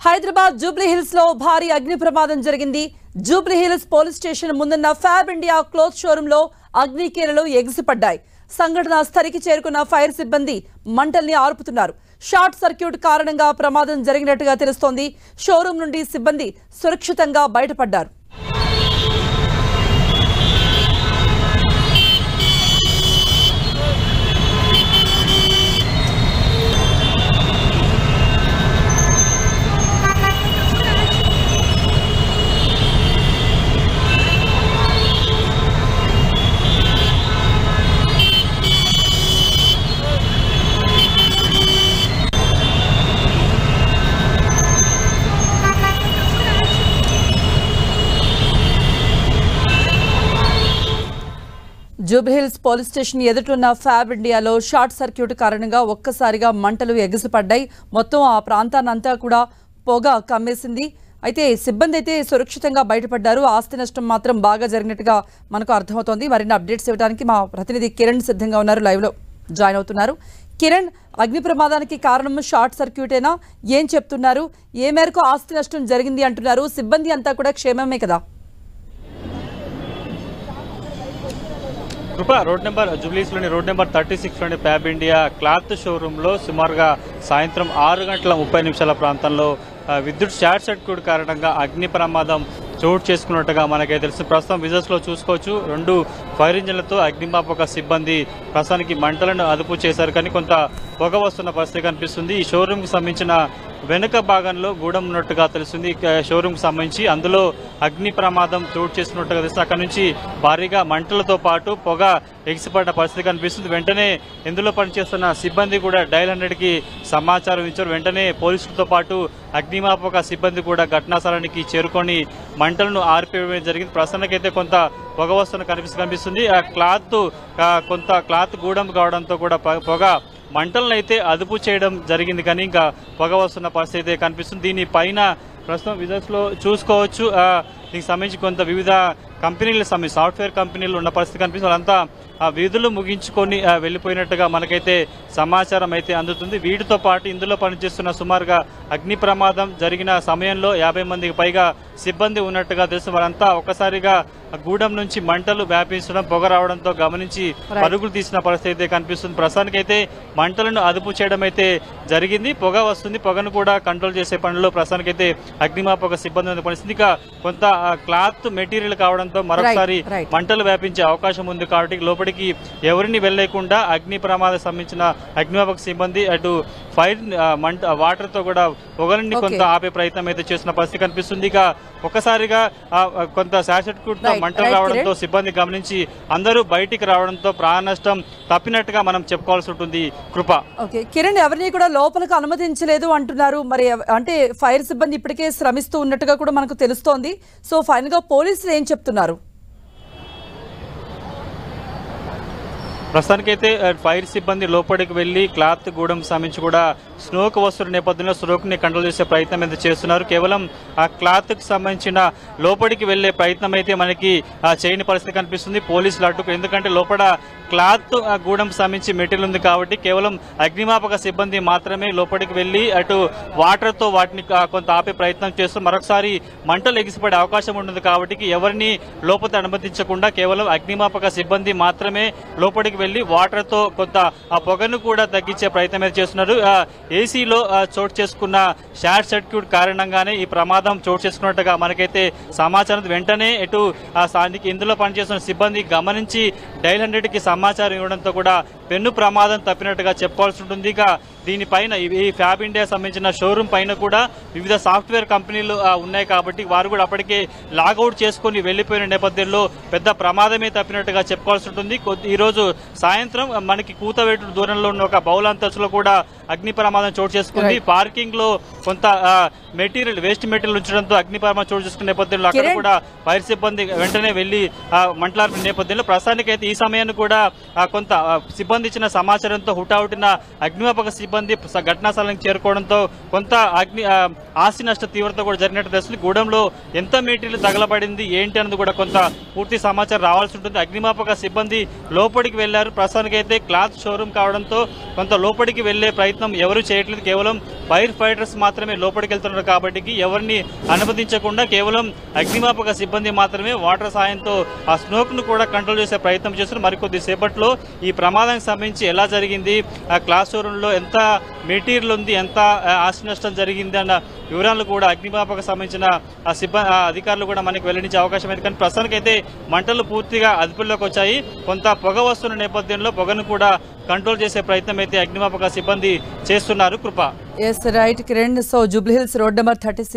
Hyderabad Jubilee hills లో భారీ అగ్ని ప్రమాదం జరిగింది. జూబ్లీ హిల్స్ పోలీస్ స్టేషన్ ముందున్న ఫ్యాబ్ ఇండియా క్లోత్ షోరూమ్ లో అగ్నికీలలు ఎగిసిపడ్డాయి. సంఘటన స్థలికి చేరుకున్న ఫైర్ సిబ్బంది మంటల్ని ఆర్పుతున్నారు. షార్ట్ సర్క్యూట్ కారణంగా ప్రమాదం జరిగినట్టుగా తెలుస్తోంది. షోరూమ్ నుండి సిబ్బంది సురక్షితంగా బయటపడ్డారు. జూబ్లీ హిల్స్ పోలీస్ స్టేషన్ ఎదుటున్న ఫ్యాబ్ ఇండియాలో షార్ట్ సర్క్యూట్ కారణంగా ఒక్కసారిగా మంటలు ఎగిసిపడ్డాయి. మొత్తం ఆ ప్రాంతాన్నంతా కూడా పొగ కమ్మేసింది. అయితే సిబ్బంది అయితే సురక్షితంగా బయటపడ్డారు. ఆస్తి నష్టం మాత్రం బాగా జరిగినట్టుగా మనకు అర్థమవుతోంది. మరిన్ని అప్డేట్స్ ఇవ్వడానికి మా ప్రతినిధి కిరణ్ సిద్ధంగా ఉన్నారు, లైవ్ లో జాయిన్ అవుతున్నారు. కిరణ్, అగ్ని ప్రమాదానికి కారణం షార్ట్ సర్క్యూటేనా? ఏం చెప్తున్నారు? ఏ మేరకు ఆస్తి నష్టం జరిగింది అంటున్నారు? సిబ్బంది అంతా కూడా క్షేమమే కదా? కృప జూబ్లీస్లోని రోడ్ నెంబర్ 36లోని ఫ్యాబ్ ఇండియా క్లాత్ షోరూంలో సుమారుగా సాయంత్రం 6:30 ప్రాంతంలో విద్యుత్ షార్ట్ సర్క్యూట్ కారణంగా అగ్ని ప్రమాదం చోటు చేసుకున్నట్టుగా మనకైతే తెలుసు. ప్రస్తుతం విజువల్స్ లో చూసుకోవచ్చు, 2 ఫైర్ ఇంజన్లతో అగ్నిమాపక సిబ్బంది ప్రస్తుతానికి మంటలను అదుపు చేశారు. కానీ కొంత పొగ వస్తున్న పరిస్థితి కనిపిస్తుంది. ఈ షోరూమ్ కి సంబంధించిన వెనుక భాగంలో గూడెం ఉన్నట్టుగా తెలుస్తుంది. షోరూమ్ కి సంబంధించి అందులో అగ్ని ప్రమాదం చోటు చేసుకున్నట్టుగా తెలుస్తుంది. అక్కడ నుంచి భారీగా మంటలతో పాటు పొగ ఎగిసిపడ్డ పరిస్థితి కనిపిస్తుంది. వెంటనే ఇందులో పనిచేస్తున్న సిబ్బంది కూడా డయల్ 100కి సమాచారం ఇచ్చారు. వెంటనే పోలీసులతో పాటు అగ్నిమాపక సిబ్బంది కూడా ఘటనాస్థలానికి చేరుకొని మంటలను ఆర్పివేయడం జరిగింది. ప్రస్తుతానికైతే కొంత పొగ వస్తున్న కనిపిస్తుంది. ఆ కొంత క్లాత్ గూడెం కావడంతో కూడా పొగ మంటలను అయితే అదుపు చేయడం జరిగింది. కానీ ఇంకా పొగ వస్తున్న పరిస్థితి కనిపిస్తుంది. దీనిపైన ప్రస్తుతం విజువల్స్ లో చూసుకోవచ్చు, దీనికి సంబంధించి కొంత వివిధ కంపెనీల సాఫ్ట్వేర్ కంపెనీలు ఉన్న పరిస్థితి కనిపిస్తుంది. వాళ్ళంతా విధులు ముగించుకొని వెళ్ళిపోయినట్టుగా మనకైతే సమాచారం అయితే అందుతుంది. వీటితో పాటు ఇందులో పనిచేస్తున్న సుమారుగా అగ్ని ప్రమాదం జరిగిన సమయంలో 50 మందికి పైగా సిబ్బంది ఉన్నట్టుగా తెలుసు. వారంతా ఒక్కసారిగా గూడెం నుంచి మంటలు వ్యాపించడం, పొగ రావడంతో గమనించి పరుగులు తీసిన పరిస్థితి అయితే కనిపిస్తుంది. ప్రస్తుతానికైతే మంటలను అదుపు చేయడం అయితే జరిగింది. పొగ వస్తుంది, పొగను కూడా కంట్రోల్ చేసే పనిలో ప్రస్తుతానికైతే అగ్నిమాపక సిబ్బంది ఉన్న పరిస్థితి. ఇంకా కొంత క్లాత్ మెటీరియల్ కావడంతో మరొకసారి మంటలు వ్యాపించే అవకాశం ఉంది. కాబట్టి లోపలికి ఎవరిని వెళ్లేకుండా అగ్ని ప్రమాదం సంబంధించిన అగ్నిమాపక సిబ్బంది అటు ఫైర్ వాటర్ తో కూడా పొగలని కొంత ఆపే ప్రయత్నం అయితే చేస్తున్న పరిస్థితి కనిపిస్తుంది. ఇక ఒక్కసారిగా కొంత షార్ట్ సర్క్యూట్ తో మంటలు రావడంతో సిబ్బంది గమనించి అందరూ బయటికి రావడంతో ప్రాణ నష్టం తప్పినట్టుగా మనం చెప్పుకోవాల్సి ఉంటుంది. కృప, కిరణ్, ఎవరిని కూడా లోపలికి అనుమతించలేదు అంటున్నారు. మరి అంటే ఫైర్ సిబ్బంది ఇప్పటికే శ్రమిస్తూ ఉన్నట్టుగా కూడా మనకు తెలుస్తోంది. సో ఫైనల్ గా పోలీసులు ఏం చెప్తున్నారు? ప్రస్తుతానికైతే ఫైర్ సిబ్బంది లోపలికి వెళ్లి క్లాత్ గూడెం సంబంధించి కూడా స్మోక్ వస్తున్న నేపథ్యంలో స్మోక్ ని కంట్రోల్ చేసే ప్రయత్నం అయితే చేస్తున్నారు. కేవలం ఆ క్లాత్ కి సంబంధించిన లోపలికి వెళ్లే ప్రయత్నం అయితే మనకి చేయని పరిస్థితి కనిపిస్తుంది. పోలీసులు అడ్డుకు, ఎందుకంటే లోపల క్లాత్ గూడెం సంబంధించి మెటీరియల్ ఉంది కాబట్టి కేవలం అగ్నిమాపక సిబ్బంది మాత్రమే లోపలికి వెళ్లి అటు వాటర్ తో వాటిని కొంత ఆపే ప్రయత్నం చేస్తూ మరొకసారి మంటలు ఎగిసిపడే అవకాశం ఉంటుంది. కాబట్టి ఎవరిని లోపలికి అనుమతించకుండా కేవలం అగ్నిమాపక సిబ్బంది మాత్రమే లోపలికి వెళ్లి వాటర్ తో కొంత ఆ పొగను కూడా తగ్గించే ప్రయత్నం అయితే చేస్తున్నారు. ఏసీలో చోటు చేసుకున్న షార్ట్ సర్క్యూట్ కారణంగానే ఈ ప్రమాదం చోటు చేసుకున్నట్టుగా మనకైతే సమాచారం. వెంటనే ఇటు ఇందులో పనిచేస్తున్న సిబ్బంది గమనించి డయల్ 100కి సమాచారం ఇవ్వడంతో కూడా పెను ప్రమాదం తప్పినట్టుగా చెప్పాల్సి ఉంటుంది. ఇక దీనిపైన ఈ ఫ్యాబ్ ఇండియా సంబంధించిన షోరూమ్ పైన కూడా వివిధ సాఫ్ట్వేర్ కంపెనీలు ఉన్నాయి కాబట్టి వారు కూడా అప్పటికే లాగౌట్ చేసుకుని వెళ్లిపోయిన నేపథ్యంలో పెద్ద ప్రమాదమే తప్పినట్టుగా చెప్పుకోవాల్సి ఉంటుంది. ఈ రోజు సాయంత్రం మనకి కూతవేటు దూరంలో ఉన్న ఒక బౌల్ అంతస్తులో కూడా అగ్ని ప్రమాదం చోటు చేసుకుంది. పార్కింగ్ లో కొంత వేస్ట్ మెటీరియల్ ఉంచడంతో అగ్ని ప్రమాదం చోటు చేసుకున్న నేపథ్యంలో అక్కడ కూడా ఫైర్ సిబ్బంది వెంటనే వెళ్లి మంటలార్పిన నేపథ్యంలో ప్రస్తుతానికైతే ఈ సమయాన్ని కూడా కొంత సిబ్బంది సిబ్బంది ఇచ్చిన సమాచారంతో హుటాహుటిన అగ్నిమాపక సిబ్బంది ఘటనా స్థలానికి చేరుకోవడంతో కొంత ఆస్తి నష్ట తీవ్రత కూడా జరిగినట్టు తెలుస్తుంది. గూడెంలో ఎంత మెటీరియల్ తగలబడింది ఏంటి అన్నది కూడా కొంత పూర్తి సమాచారం రావాల్సి ఉంటుంది. అగ్నిమాపక సిబ్బంది లోపలికి వెళ్లారు. ప్రస్తుతానికైతే క్లాత్ షోరూమ్ కావడంతో కొంత లోపలికి వెళ్లే ప్రయత్నం ఎవరు చేయట్లేదు. కేవలం ఫైర్ ఫైటర్స్ మాత్రమే లోపలికి వెళ్తున్నారు కాబట్టి ఎవరిని అనుమతించకుండా కేవలం అగ్నిమాపక సిబ్బంది మాత్రమే వాటర్ సాయంతో ఆ స్మోక్ ను కూడా కంట్రోల్ చేసే ప్రయత్నం చేస్తున్నారు. మరికొద్ది సేపట్లో ఈ ప్రమాదానికి సంబంధించి ఎలా జరిగింది, ఆ క్లాస్ షోరూమ్ లో ఎంత మెటీరియల్ ఉంది, ఎంత ఆస్తి నష్టం జరిగింది అన్న వివరాలు కూడా అగ్నిమాపక సంబంధించిన అధికారులు కూడా మనకి వెల్లడించే అవకాశం ఉంది. కానీ ప్రస్తుతానికైతే మంటలు పూర్తిగా అదుపులోకి వచ్చాయి. కొంత పొగ వస్తున్న నేపథ్యంలో పొగను కూడా కంట్రోల్ చేసే ప్రయత్నం అయితే అగ్నిమాపక సిబ్బంది చేస్తున్నారు. Krupa. Yes right Kiran. So Jubilee Hills road number 36